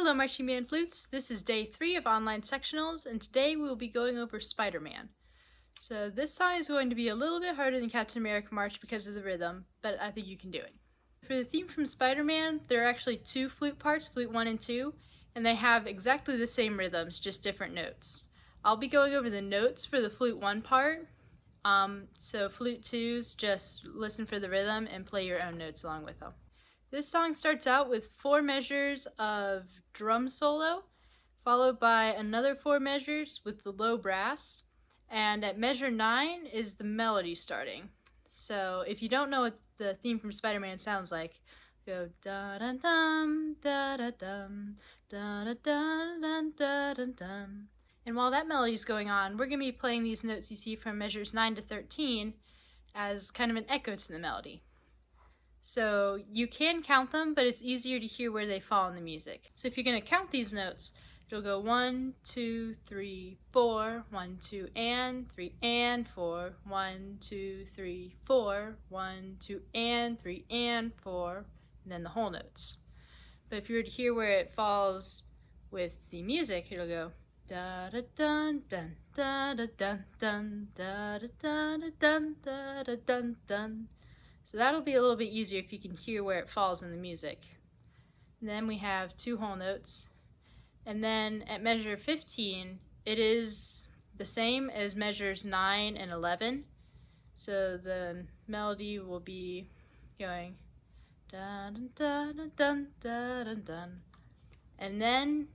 Hello marching band flutes, this is day 3 of online sectionals, and today we will be going over Spiderman. So this song is going to be a little bit harder than Captain America March because of the rhythm, but I think you can do it. For the theme from Spiderman, there are actually 2 flute parts, flute 1 and 2, and they have exactly the same rhythms, just different notes. I'll be going over the notes for the flute 1 part, so flute 2's just listen for the rhythm and play your own notes along with them. This song starts out with 4 measures of drum solo, followed by another 4 measures with the low brass, and at measure 9 is the melody starting. So if you don't know what the theme from Spider-Man sounds like, go da da dum da da dum da da da da da dum. And while that melody is going on, we're going to be playing these notes you see from measures 9 to 13 as kind of an echo to the melody. So you can count them, but it's easier to hear where they fall in the music. So if you're going to count these notes, it'll go 1, 2, 3, 4, 1, 2, and 3, and 4, 1, 2, 3, 4, 1, 2, and 3, and 4, and then the whole notes. But if you were to hear where it falls with the music, it'll go da da dun dun da da dun dun da da dun dun da da dun dun. So that'll be a little bit easier if you can hear where it falls in the music. And then we have 2 whole notes. And then at measure 15, it is the same as measures 9 and 11. So the melody will be going dun dun dun dun dun dun dun. And then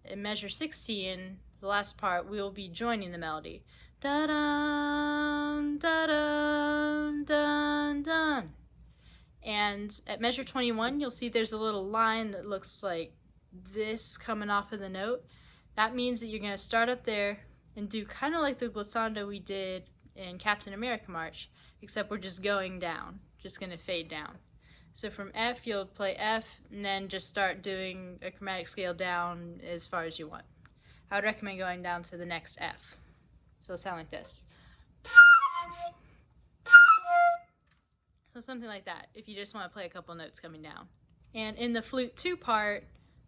in measure 16, the last part, we will be joining the melody. Da-dum, da-dum, dun, dun. And at measure 21, you'll see there's a little line that looks like this coming off of the note. That means that you're going to start up there and do kind of like the glissando we did in Captain America March, except we're just going down, just going to fade down. So from F, you'll play F, and then just start doing a chromatic scale down as far as you want. I would recommend going down to the next F. So it'll sound like this. So something like that, if you just want to play a couple notes coming down. And in the flute 2 part,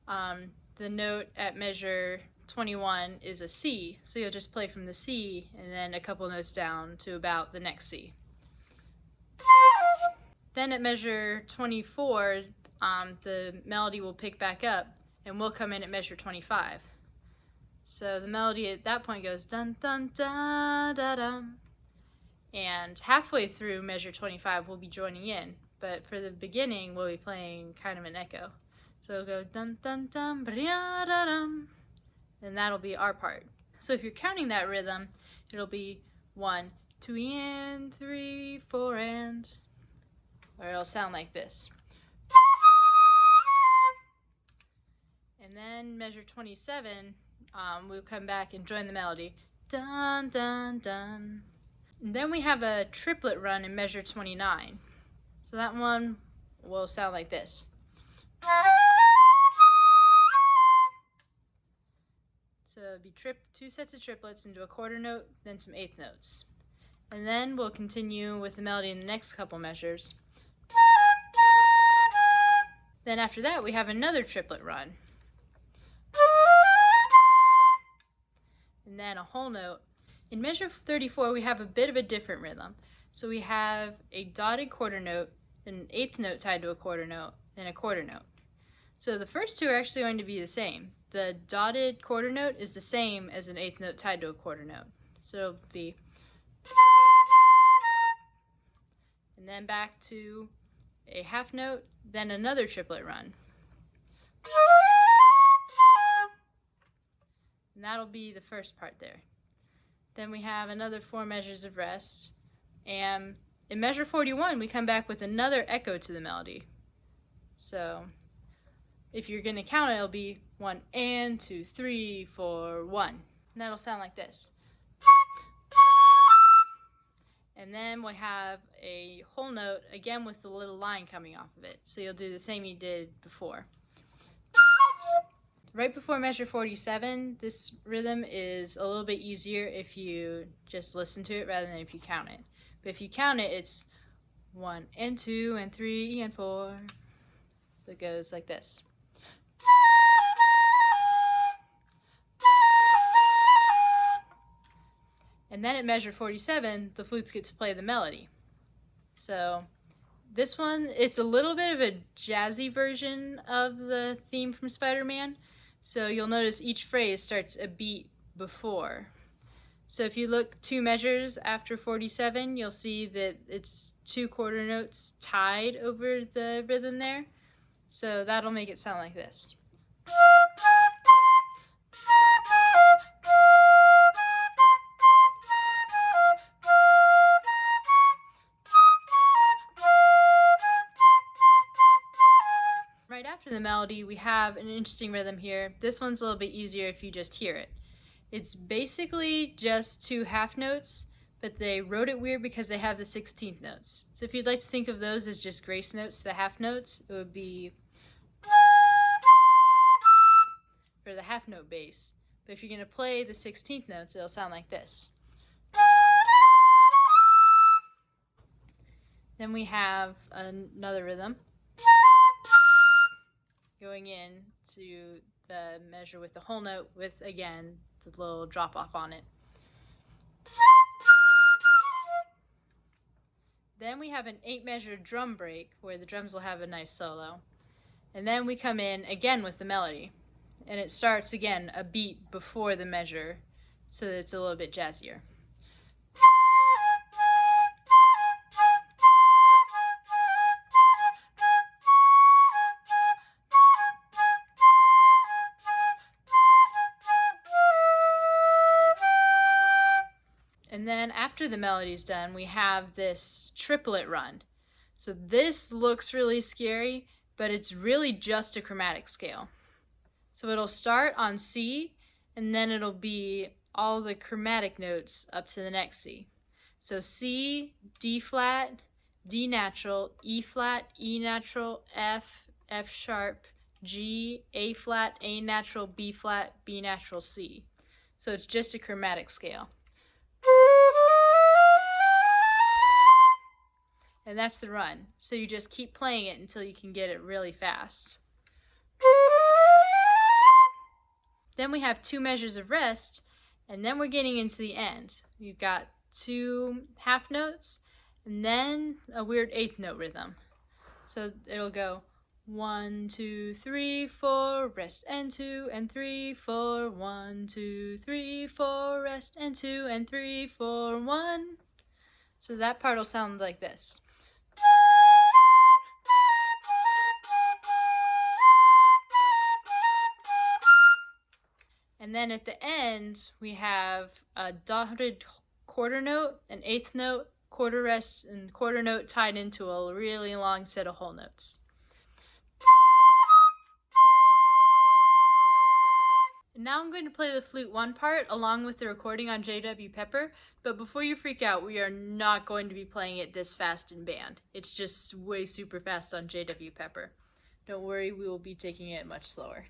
the note at measure 21 is a C, so you'll just play from the C and then a couple notes down to about the next C. Then at measure 24, the melody will pick back up and we'll come in at measure 25. So the melody at that point goes dun dun da da dum. And halfway through measure 25 we'll be joining in, but for the beginning we'll be playing kind of an echo. So it'll go dun dun dum da da dum, and that'll be our part. So if you're counting that rhythm, it'll be 1, 2 and 3, 4 and, or it'll sound like this. And then measure 27, we'll come back and join the melody. Dun dun dun. And then we have a triplet run in measure 29. So that one will sound like this. So it'll be 2 sets of triplets into a quarter note, then some eighth notes. And then we'll continue with the melody in the next couple measures. Then after that we have another triplet run. And then a whole note. In measure 34 we have a bit of a different rhythm. So we have a dotted quarter note, then an eighth note tied to a quarter note, then a quarter note. So the first 2 are actually going to be the same. The dotted quarter note is the same as an eighth note tied to a quarter note. So it'll be, and then back to a half note, then another triplet run. And that'll be the first part there. Then we have another 4 measures of rest. And in measure 41, we come back with another echo to the melody. So if you're going to count it, it'll be 1 and 2, 3, 4, 1. And that'll sound like this. And then we'll have a whole note, again with the little line coming off of it. So you'll do the same you did before. Right before measure 47, this rhythm is a little bit easier if you just listen to it rather than if you count it. But if you count it, it's 1 and 2 and 3 and 4. So it goes like this. And then at measure 47, the flutes get to play the melody. So this one, it's a little bit of a jazzy version of the theme from Spider-Man. So you'll notice each phrase starts a beat before. So if you look 2 measures after 47, you'll see that it's 2 quarter notes tied over the rhythm there. So that'll make it sound like this. Right after the melody, we have an interesting rhythm here. This one's a little bit easier if you just hear it. It's basically just 2 half notes, but they wrote it weird because they have the 16th notes. So if you'd like to think of those as just grace notes, the half notes, it would be for the half note bass. But if you're going to play the 16th notes, it'll sound like this. Then we have another rhythm going in to the measure with the whole note with, again, the little drop off on it. Then we have an 8 measure drum break where the drums will have a nice solo. And then we come in again with the melody. And it starts again a beat before the measure so that it's a little bit jazzier. And then after the melody's done, we have this triplet run. So this looks really scary, but it's really just a chromatic scale. So it'll start on C, and then it'll be all the chromatic notes up to the next C. So C, D flat, D natural, E flat, E natural, F, F sharp, G, A flat, A natural, B flat, B natural, C. So it's just a chromatic scale. And that's the run. So you just keep playing it until you can get it really fast. Then we have 2 measures of rest, and then we're getting into the end. You've got 2 half notes, and then a weird 8th note rhythm. So it'll go 1, 2, 3, 4, rest and 2 and 3, 4, 1, 2, 3, 4, rest and 2 and 3, 4, 1. So that part will sound like this. And then at the end, we have a dotted quarter note, an 8th note, quarter rest, and quarter note tied into a really long set of whole notes. And now I'm going to play the flute 1 part along with the recording on J.W. Pepper, but before you freak out, we are not going to be playing it this fast in band. It's just way super fast on J.W. Pepper. Don't worry, we will be taking it much slower.